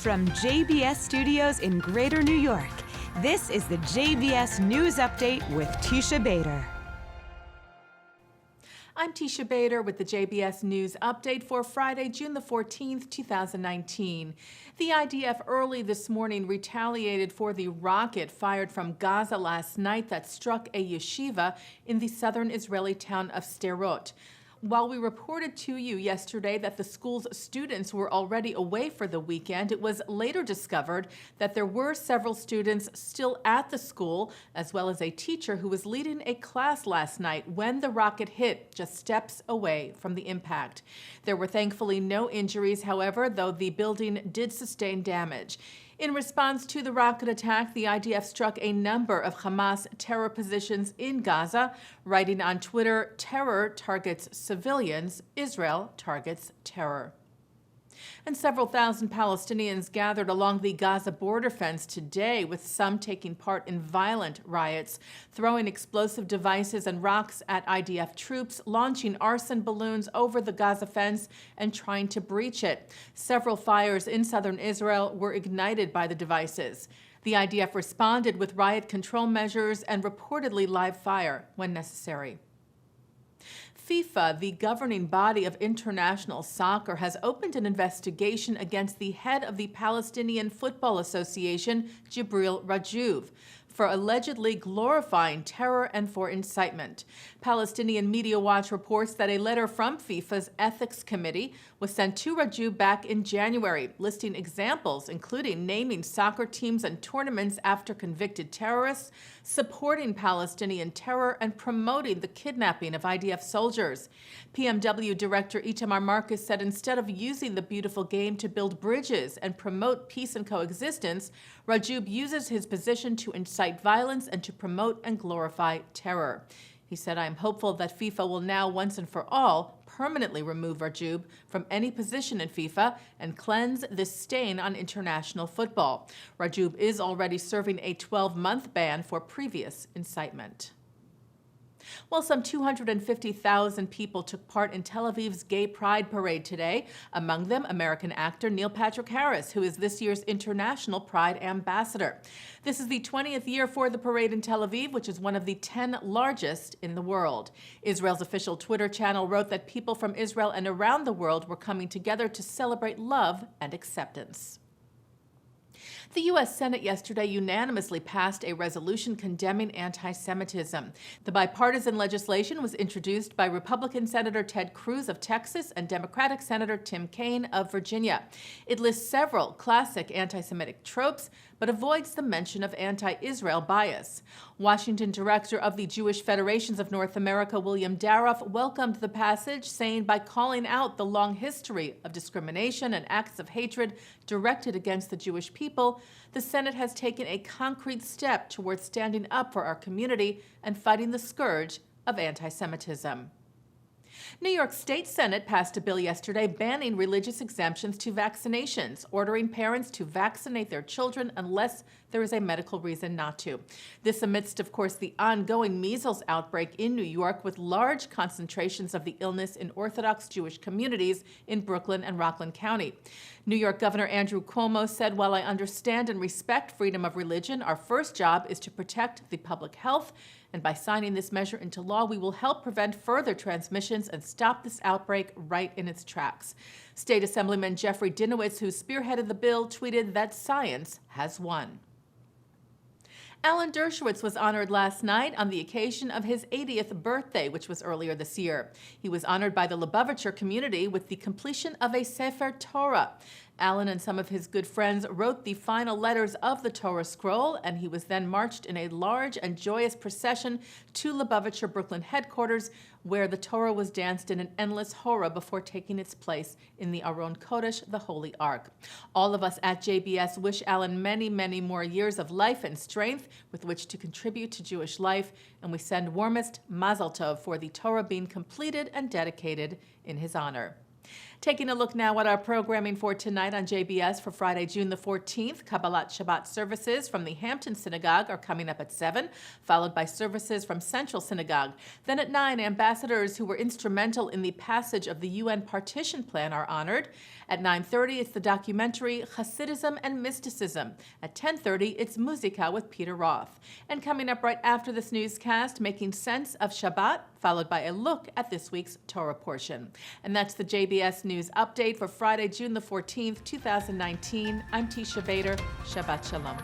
From JBS Studios in Greater New York, this is the JBS News Update with Teisha Bader. I'm Teisha Bader with the JBS News Update for Friday, June the 14th, 2019. The IDF early this morning retaliated for the rocket fired from Gaza last night that struck a yeshiva in the southern Israeli town of Sderot. While we reported to you yesterday that the school's students were already away for the weekend, it was later discovered that there were several students still at the school, as well as a teacher who was leading a class last night when the rocket hit just steps away from the impact. There were thankfully no injuries, however, though the building did sustain damage. In response to the rocket attack, the IDF struck a number of Hamas terror positions in Gaza, writing on Twitter, "Terror targets civilians, Israel targets terror." And several thousand Palestinians gathered along the Gaza border fence today, with some taking part in violent riots, throwing explosive devices and rocks at IDF troops, launching arson balloons over the Gaza fence, and trying to breach it. Several fires in southern Israel were ignited by the devices. The IDF responded with riot control measures and reportedly live fire when necessary. FIFA, the governing body of international soccer, has opened an investigation against the head of the Palestinian Football Association, Jibril Rajoub, for allegedly glorifying terror and for incitement. Palestinian Media Watch reports that a letter from FIFA's Ethics Committee was sent to Rajoub back in January, listing examples including naming soccer teams and tournaments after convicted terrorists, supporting Palestinian terror, and promoting the kidnapping of IDF soldiers. PMW Director Itamar Marcus said instead of using the beautiful game to build bridges and promote peace and coexistence, Rajoub uses his position to incite violence and to promote and glorify terror. He said, "I am hopeful that FIFA will now, once and for all, permanently remove Rajoub from any position in FIFA and cleanse this stain on international football." Rajoub is already serving a 12-month ban for previous incitement. Well, some 250,000 people took part in Tel Aviv's Gay Pride Parade today, among them American actor Neil Patrick Harris, who is this year's International Pride Ambassador. This is the 20th year for the parade in Tel Aviv, which is one of the 10 largest in the world. Israel's official Twitter channel wrote that people from Israel and around the world were coming together to celebrate love and acceptance. The U.S. Senate yesterday unanimously passed a resolution condemning anti-Semitism. The bipartisan legislation was introduced by Republican Senator Ted Cruz of Texas and Democratic Senator Tim Kaine of Virginia. It lists several classic anti-Semitic tropes, but avoids the mention of anti-Israel bias. Washington director of the Jewish Federations of North America, William Daroff, welcomed the passage, saying by calling out the long history of discrimination and acts of hatred directed against the Jewish people, the Senate has taken a concrete step towards standing up for our community and fighting the scourge of anti-Semitism. New York State Senate passed a bill yesterday banning religious exemptions to vaccinations, ordering parents to vaccinate their children unless there is a medical reason not to. This amidst, of course, the ongoing measles outbreak in New York, with large concentrations of the illness in Orthodox Jewish communities in Brooklyn and Rockland County. New York Governor Andrew Cuomo said, "While I understand and respect freedom of religion, our first job is to protect the public health. And by signing this measure into law, we will help prevent further transmissions and stop this outbreak right in its tracks." State Assemblyman Jeffrey Dinowitz, who spearheaded the bill, tweeted that science has won. Alan Dershowitz was honored last night on the occasion of his 80th birthday, which was earlier this year. He was honored by the Lubavitcher community with the completion of a Sefer Torah. Alan and some of his good friends wrote the final letters of the Torah scroll, and he was then marched in a large and joyous procession to Lubavitcher Brooklyn headquarters, where the Torah was danced in an endless hora before taking its place in the Aron Kodesh, the Holy Ark. All of us at JBS wish Alan many, many more years of life and strength with which to contribute to Jewish life, and we send warmest Mazel Tov for the Torah being completed and dedicated in his honor. Taking a look now at our programming for tonight on JBS for Friday, June the 14th. Kabbalat Shabbat services from the Hampton Synagogue are coming up at 7, followed by services from Central Synagogue. Then at 9, ambassadors who were instrumental in the passage of the UN partition plan are honored. At 9:30, it's the documentary Hasidism and Mysticism. At 10:30, it's Musica with Peter Roth. And coming up right after this newscast, Making Sense of Shabbat, followed by a look at this week's Torah portion. And that's the JBS News Update for Friday, June the 14th, 2019. I'm Teisha Bader. Shabbat Shalom.